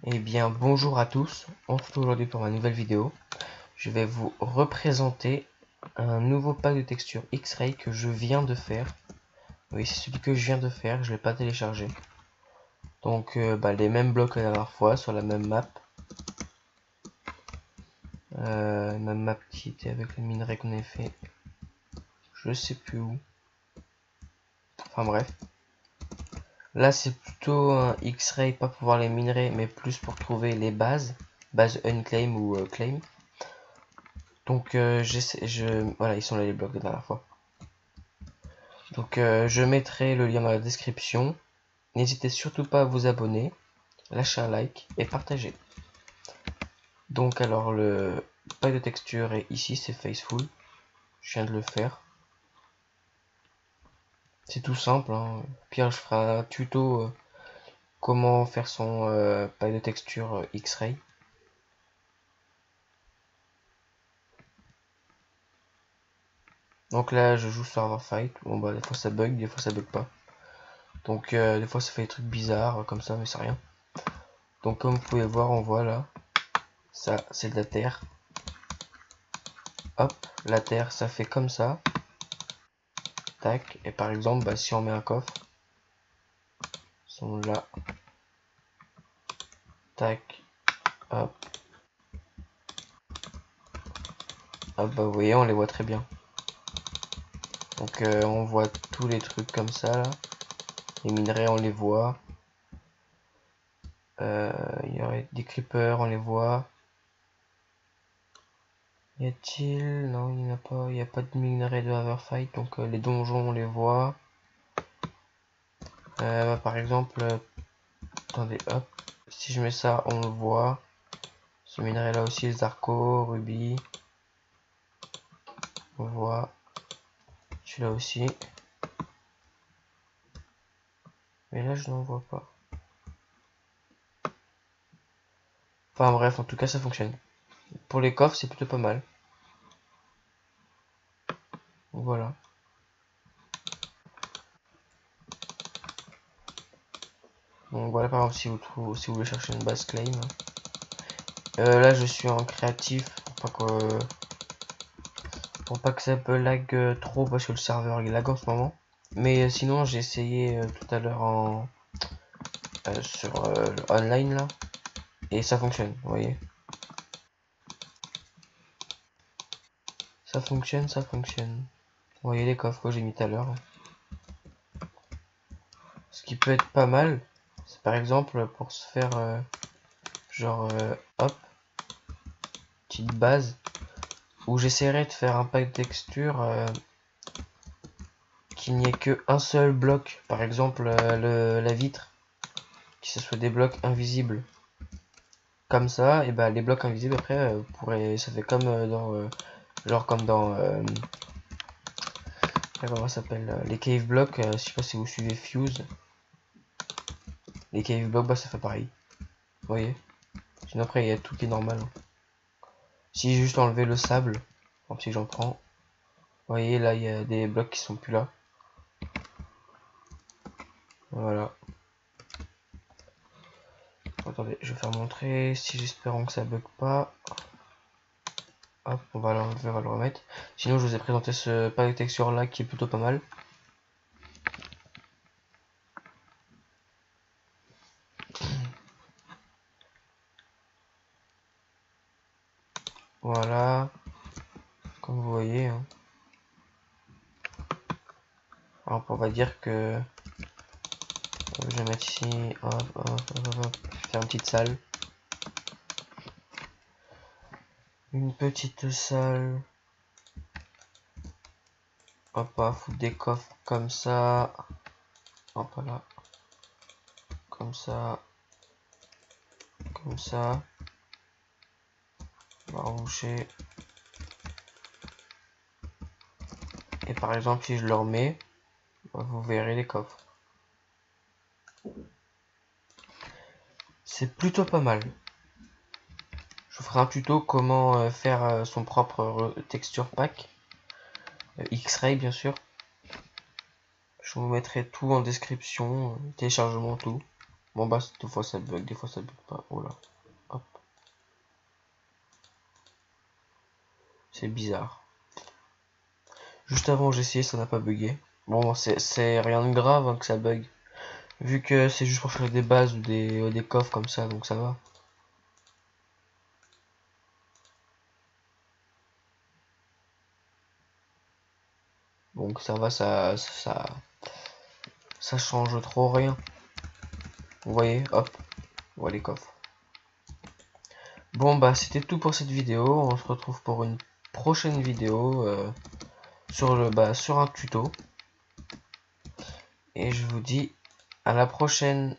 Eh bien bonjour à tous, on se retrouve aujourd'hui pour ma nouvelle vidéo. Je vais vous représenter un nouveau pack de texture X-Ray que je viens de faire. Oui, c'est celui que je viens de faire, je ne l'ai pas téléchargé. Donc les mêmes blocs que la dernière fois sur la même map. Même map qui était avec le minerai qu'on avait fait. Je sais plus où. Enfin bref. Là c'est plutôt un X-Ray, pas pour voir les minerais, mais plus pour trouver les bases. Bases unclaim ou claim. Donc voilà, ils sont là les blocs de la dernière fois. Donc je mettrai le lien dans la description. N'hésitez surtout pas à vous abonner, lâcher un like et partager. Donc alors le pack de texture est ici, c'est Faceful. Je viens de le faire. C'est tout simple, hein. Pire je ferai un tuto comment faire son pack de texture X-Ray. Donc là je joue server fight. Bon bah des fois ça bug, des fois ça bug pas. Donc des fois ça fait des trucs bizarres comme ça, mais c'est rien. Donc comme vous pouvez voir, on voit là, ça c'est de la terre. Hop, la terre ça fait comme ça. Tac, et par exemple, si on met un coffre, sont là, tac, hop, hop, vous voyez, on les voit très bien. Donc on voit tous les trucs comme ça là. Les minerais on les voit. Il y aurait des creepers, on les voit. Y a-t-il? Non, il n'y en a pas. Il n'y a pas de minerais de Haverfight, donc les donjons on les voit. Par exemple, attendez, hop. Si je mets ça, on le voit. Ce minerai là aussi, les arcos, rubis. On voit. Celui-là aussi. Mais là, je n'en vois pas. Enfin bref, en tout cas, ça fonctionne. Pour les coffres, c'est plutôt pas mal. Voilà. Donc voilà, par exemple, si vous voulez chercher une base claim. Là, je suis en créatif pour pas que ça peut lag trop parce que le serveur il lag en ce moment. Mais sinon, j'ai essayé tout à l'heure sur online là et ça fonctionne. Vous voyez, ça fonctionne, ça fonctionne. Vous voyez les coffres que j'ai mis tout à l'heure. Ce qui peut être pas mal, c'est par exemple pour se faire hop, petite base où j'essaierai de faire un pack de texture qu'il n'y ait qu'un seul bloc, par exemple la vitre, que ce soit des blocs invisibles comme ça, et bah les blocs invisibles après ça fait comme comme dans comment ça s'appelle, les cave blocks, je sais pas si vous suivez Fuse, les cave blocks bah ça fait pareil, vous voyez. Sinon après il y a tout qui est normal, hein. Si juste enlever le sable, si j'en prends, vous voyez là il y a des blocs qui sont plus là. Voilà. Attendez, je vais faire montrer si j'espère que ça bug pas. Hop, on va l'enlever, on va le remettre. Sinon, je vous ai présenté ce pack de texture là qui est plutôt pas mal. Voilà, comme vous voyez. Hein. Alors, on va dire que je vais mettre ici, hop, faire une petite salle. Une petite salle. Hop, on va foutre des coffres comme ça. Hop là. Comme ça. Comme ça. On va emboucher. Et par exemple, si je le remets, vous verrez les coffres. C'est plutôt pas mal. Je vous ferai un tuto comment faire son propre texture pack. X-Ray bien sûr. Je vous mettrai tout en description, téléchargement, tout. Bon bah des fois ça bug, des fois ça bug pas. Oh là. Hop. C'est bizarre. Juste avant j'ai essayé, ça n'a pas bugué. Bon c'est rien de grave hein, que ça bug. Vu que c'est juste pour faire des bases ou des coffres comme ça, donc ça va. Donc ça va, ça change trop rien. Vous voyez, hop, voilà les coffres. Bon bah c'était tout pour cette vidéo. On se retrouve pour une prochaine vidéo sur un tuto. Et je vous dis à la prochaine.